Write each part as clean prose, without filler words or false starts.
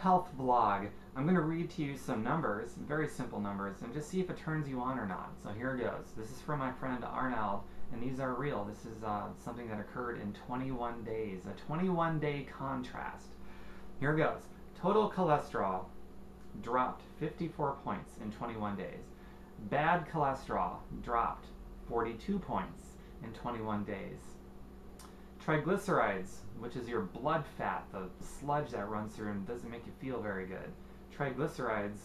health vlog. I'm going to read to you some numbers, very simple numbers, and just see if it turns you on or not. So here it goes. This is from my friend Arnold, and these are real. This is something that occurred in 21 days, a 21-day contrast. Here it goes. Total cholesterol dropped 54 points in 21 days. Bad cholesterol dropped 42 points in 21 days. Triglycerides, which is your blood fat, the sludge that runs through and doesn't make you feel very good. Triglycerides,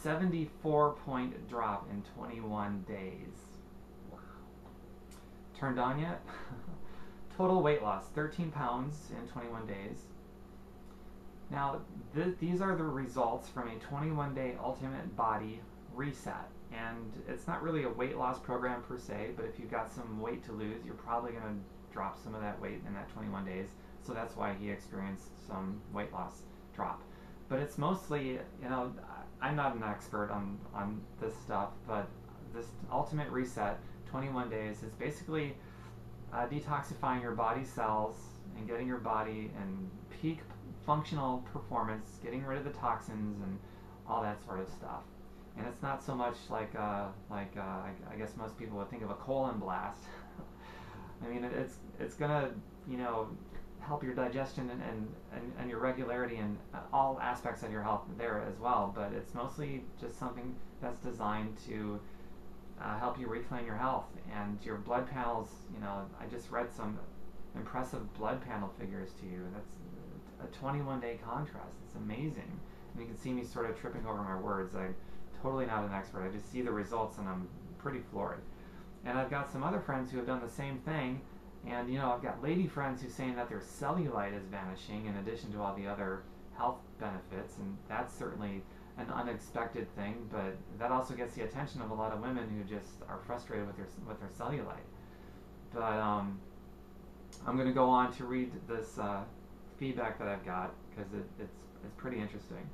74-point drop in 21 days. Wow. Turned on yet? Total weight loss, 13 pounds in 21 days. Now, these are the results from a 21-day ultimate body reset. And it's not really a weight loss program per se, but if you've got some weight to lose, you're probably going to drop some of that weight in that 21 days. So that's why he experienced some weight loss drop. But it's mostly, I'm not an expert on this stuff, but this ultimate reset, 21 days, is basically detoxifying your body cells and getting your body in peak functional performance, getting rid of the toxins and all that sort of stuff. And it's not so much like I guess most people would think of a colon blast. I mean, it's gonna help your digestion and your regularity and all aspects of your health there as well. But it's mostly just something that's designed to help you reclaim your health and your blood panels. I just read some impressive blood panel figures to you. That's a 21-day contrast. It's amazing. And you can see me sort of tripping over my words. I'm totally not an expert. I just see the results and I'm pretty floored. And I've got some other friends who have done the same thing, and I've got lady friends who are saying that their cellulite is vanishing in addition to all the other health benefits, and that's certainly an unexpected thing, but that also gets the attention of a lot of women who just are frustrated with their cellulite. But I'm going to go on to read this feedback that I've got because it's pretty interesting.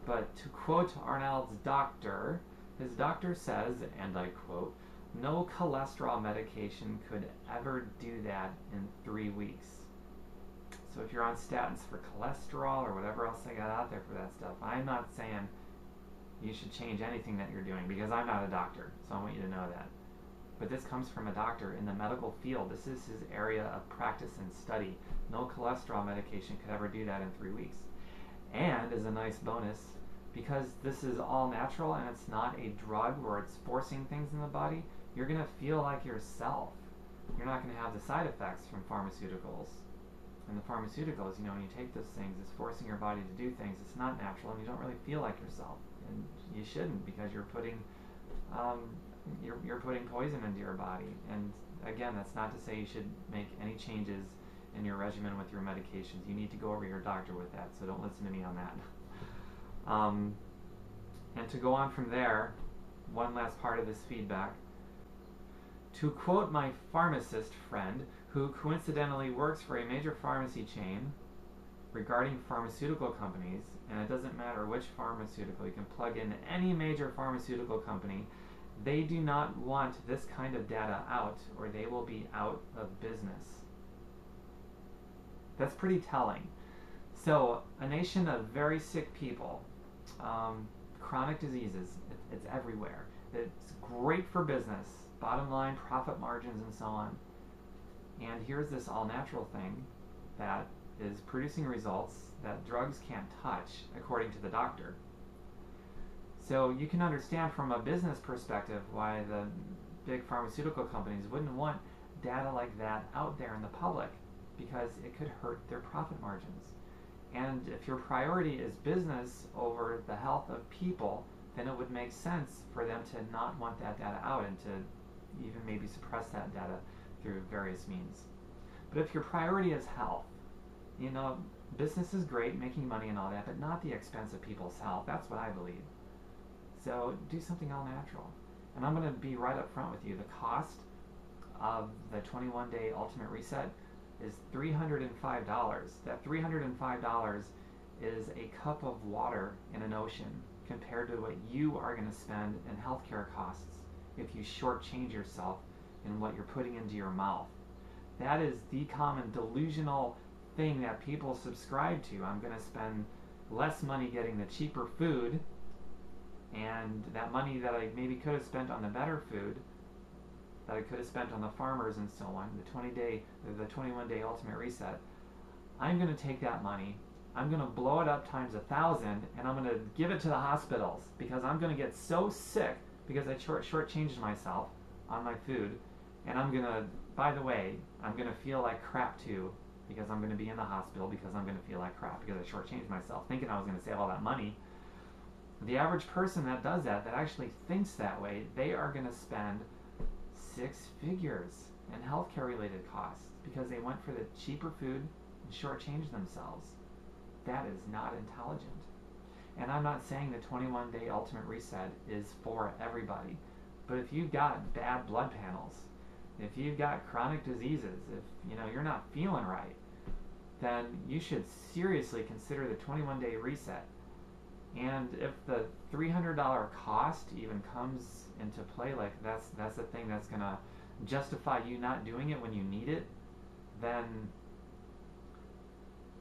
But to quote Arnold's doctor, his doctor says, and I quote, "No cholesterol medication could ever do that in 3 weeks." So if you're on statins for cholesterol or whatever else they got out there for that stuff, I'm not saying you should change anything that you're doing because I'm not a doctor, so I want you to know that. But this comes from a doctor in the medical field. This is his area of practice and study. No cholesterol medication could ever do that in 3 weeks. And as a nice bonus, because this is all natural and it's not a drug where it's forcing things in the body, you're going to feel like yourself. You're not going to have the side effects from pharmaceuticals. And the pharmaceuticals, when you take those things, it's forcing your body to do things. It's not natural and you don't really feel like yourself. And you shouldn't, because you're putting you're putting poison into your body. And again, that's not to say you should make any changes in your regimen with your medications. You need to go over your doctor with that, so don't listen to me on that. And to go on from there, one last part of this feedback. To quote my pharmacist friend, who coincidentally works for a major pharmacy chain, regarding pharmaceutical companies, and it doesn't matter which pharmaceutical, you can plug in any major pharmaceutical company, they do not want this kind of data out or they will be out of business. That's pretty telling. So, a nation of very sick people, chronic diseases, it's everywhere. It's great for business, bottom line, profit margins, and so on. And here's this all-natural thing that is producing results that drugs can't touch, according to the doctor. So you can understand from a business perspective why the big pharmaceutical companies wouldn't want data like that out there in the public, because it could hurt their profit margins. And if your priority is business over the health of people, then it would make sense for them to not want that data out and to even maybe suppress that data through various means. But if your priority is health, business is great, making money and all that, but not the expense of people's health. That's what I believe. So do something all natural. And I'm going to be right up front with you. The cost of the 21-day ultimate reset is $305. That $305 is a cup of water in an ocean compared to what you are going to spend in healthcare costs if you shortchange yourself in what you're putting into your mouth. That is the common delusional thing that people subscribe to. I'm going to spend less money getting the cheaper food, and that money that I maybe could have spent on the better food, that I could have spent on the farmers and so on, the 21-day ultimate reset, I'm going to take that money, I'm going to blow it up times 1,000, and I'm going to give it to the hospitals because I'm going to get so sick because I shortchanged myself on my food, and I'm going to, by the way, I'm going to feel like crap too because I'm going to be in the hospital because I'm going to feel like crap because I shortchanged myself thinking I was going to save all that money. The average person that does that, that actually thinks that way, they are going to spend 6 figures in healthcare related costs because they went for the cheaper food and shortchanged themselves. That is not intelligent. And I'm not saying the 21-day ultimate reset is for everybody, but if you've got bad blood panels, if you've got chronic diseases, if you're not feeling right, then you should seriously consider the 21-day reset. And if the $300 cost even comes into play, like that's the thing that's gonna justify you not doing it when you need it, then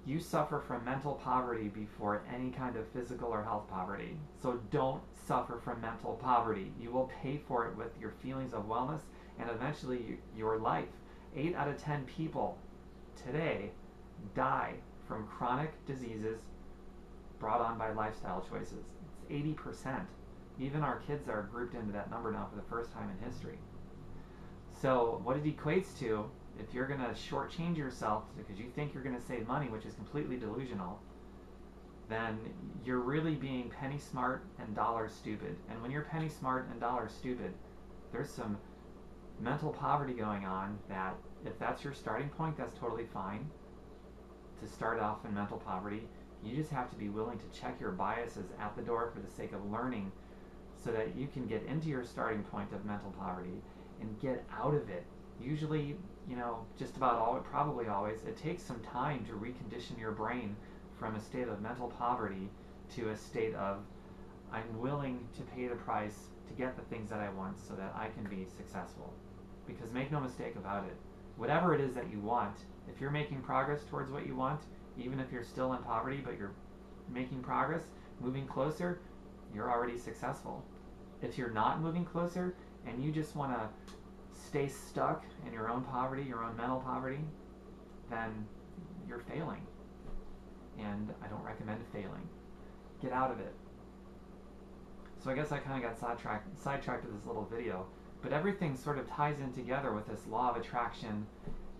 you suffer from mental poverty before any kind of physical or health poverty. So don't suffer from mental poverty. You will pay for it with your feelings of wellness and eventually your life. 8 out of 10 people today die from chronic diseases brought on by lifestyle choices. It's 80%. Even our kids are grouped into that number now for the first time in history. So what it equates to, if you're going to shortchange yourself because you think you're going to save money, which is completely delusional, then you're really being penny smart and dollar stupid. And when you're penny smart and dollar stupid, there's some mental poverty going on that if that's your starting point, that's totally fine to start off in mental poverty. You just have to be willing to check your biases at the door for the sake of learning so that you can get into your starting point of mental poverty and get out of it. Usually, just about probably always, it takes some time to recondition your brain from a state of mental poverty to a state of I'm willing to pay the price to get the things that I want so that I can be successful. Because make no mistake about it, whatever it is that you want, if you're making progress towards what you want, even if you're still in poverty but you're making progress, moving closer, you're already successful. If you're not moving closer and you just want to stay stuck in your own poverty, your own mental poverty, then you're failing. And I don't recommend failing. Get out of it. So I guess I kind of got sidetracked with this little video, but everything sort of ties in together with this law of attraction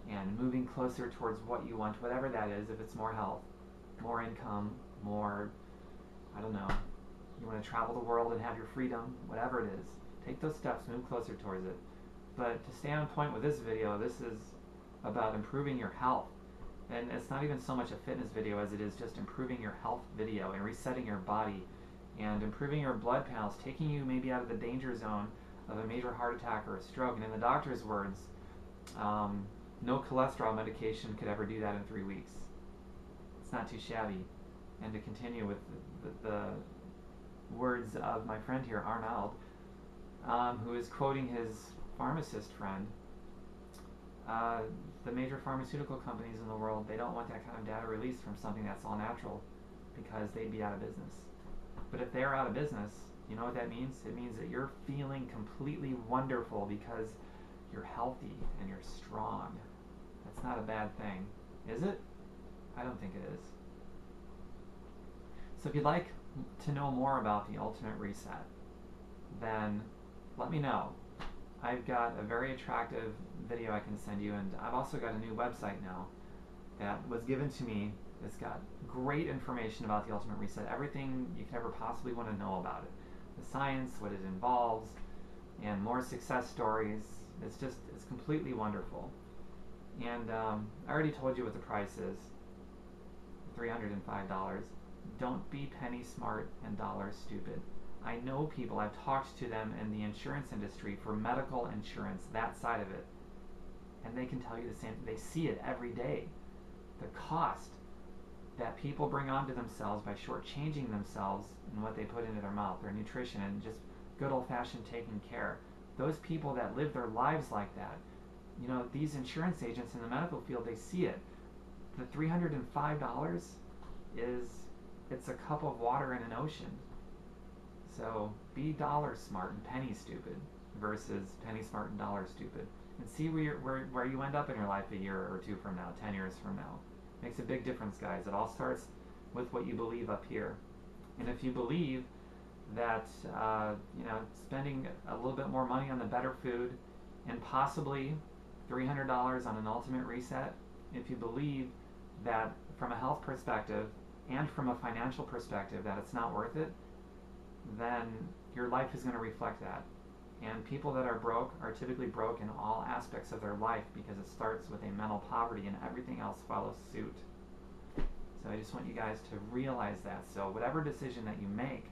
and moving closer towards what you want, whatever that is. If it's more health, more income, more, I don't know, you want to travel the world and have your freedom, whatever it is, take those steps, move closer towards it. But to stay on point with this video, this is about improving your health. And it's not even so much a fitness video as it is just improving your health video and resetting your body and improving your blood panels, taking you maybe out of the danger zone of a major heart attack or a stroke. And in the doctor's words, no cholesterol medication could ever do that in 3 weeks. It's not too shabby. And to continue with the words of my friend here, Arnold, who is quoting his pharmacist friend, the major pharmaceutical companies in the world, they don't want that kind of data released from something that's all natural because they'd be out of business. But if they're out of business, you know what that means? It means that you're feeling completely wonderful because you're healthy and you're strong. That's not a bad thing, is it? I don't think it is. So if you'd like to know more about the Ultimate Reset, then let me know. I've got a very attractive video I can send you, and I've also got a new website now that was given to me. It's got great information about the Ultimate Reset, everything you could ever possibly want to know about it. The science, what it involves, and more success stories. It's completely wonderful. And I already told you what the price is, $305. Don't be penny smart and dollar stupid. I know people, I've talked to them in the insurance industry for medical insurance, that side of it, and they can tell you the same. They see it every day. The cost that people bring onto themselves by shortchanging themselves in what they put into their mouth, their nutrition, and just good old-fashioned taking care. Those people that live their lives like that, these insurance agents in the medical field, they see it. The $305 is it's a cup of water in an ocean. So be dollar smart and penny stupid versus penny smart and dollar stupid. And see where you end up in your life a year or two from now, 10 years from now. Makes a big difference, guys. It all starts with what you believe up here. And if you believe that spending a little bit more money on the better food and possibly $300 on an ultimate reset, if you believe that from a health perspective and from a financial perspective that it's not worth it, then your life is going to reflect that. And people that are broke are typically broke in all aspects of their life because it starts with a mental poverty and everything else follows suit. So I just want you guys to realize that. So whatever decision that you make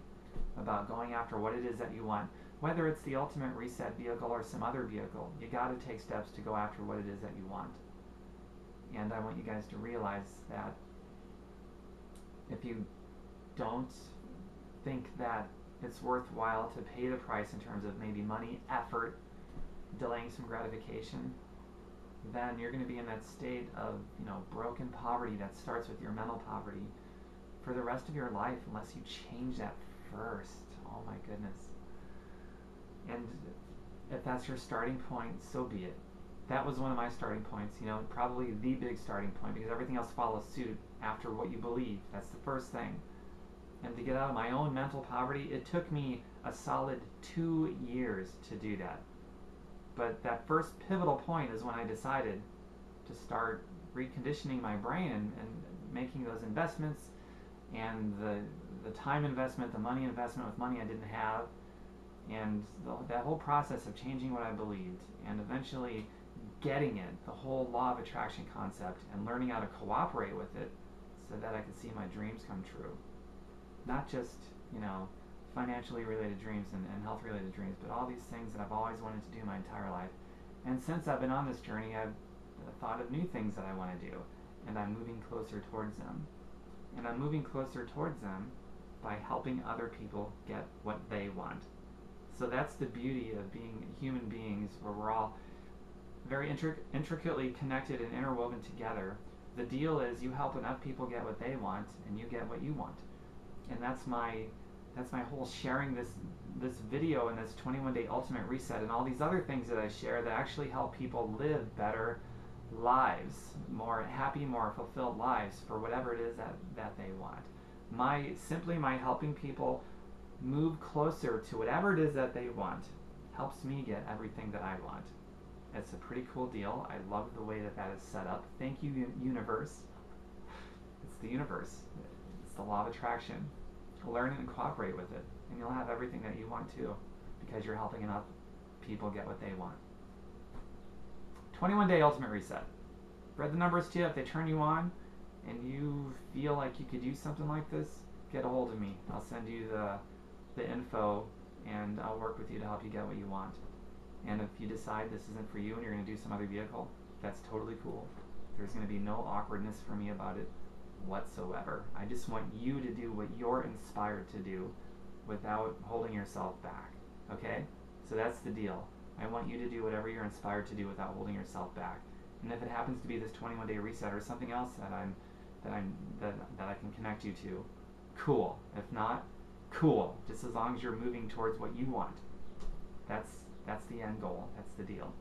about going after what it is that you want, whether it's the ultimate reset vehicle or some other vehicle, you got to take steps to go after what it is that you want. And I want you guys to realize that if you don't think that it's worthwhile to pay the price in terms of maybe money, effort, delaying some gratification, then you're going to be in that state of broken poverty that starts with your mental poverty for the rest of your life unless you change that first. Oh my goodness. And if that's your starting point, so be it. That was one of my starting points, probably the big starting point, because everything else follows suit after what you believe. That's the first thing. And to get out of my own mental poverty, it took me a solid 2 years to do that. But that first pivotal point is when I decided to start reconditioning my brain and making those investments and the time investment, the money investment with money I didn't have, and that whole process of changing what I believed and eventually getting it, the whole law of attraction concept, and learning how to cooperate with it so that I could see my dreams come true. Not just, financially related dreams and health related dreams, but all these things that I've always wanted to do my entire life. And since I've been on this journey, I've thought of new things that I want to do, and I'm moving closer towards them. And I'm moving closer towards them by helping other people get what they want. So that's the beauty of being human beings, where we're all very intricately connected and interwoven together. The deal is you help enough people get what they want, and you get what you want. And that's my whole sharing this video and this 21-day ultimate reset and all these other things that I share that actually help people live better lives, more happy, more fulfilled lives for whatever it is that they want. My helping people move closer to whatever it is that they want helps me get everything that I want. It's a pretty cool deal. I love the way that is set up. Thank you, universe. It's the universe. It's the law of attraction. Learn it and cooperate with it, and you'll have everything that you want too, because you're helping enough people get what they want. 21-day ultimate reset. Read the numbers to you. If they turn you on and you feel like you could use something like this, get a hold of me. I'll send you the info, and I'll work with you to help you get what you want. And if you decide this isn't for you and you're going to do some other vehicle, that's totally cool. There's going to be no awkwardness for me about it whatsoever. I just want you to do what you're inspired to do without holding yourself back. Okay? So that's the deal. I want you to do whatever you're inspired to do without holding yourself back. And if it happens to be this 21-day reset or something else that I can connect you to, cool. If not, cool. Just as long as you're moving towards what you want. That's the end goal. That's the deal.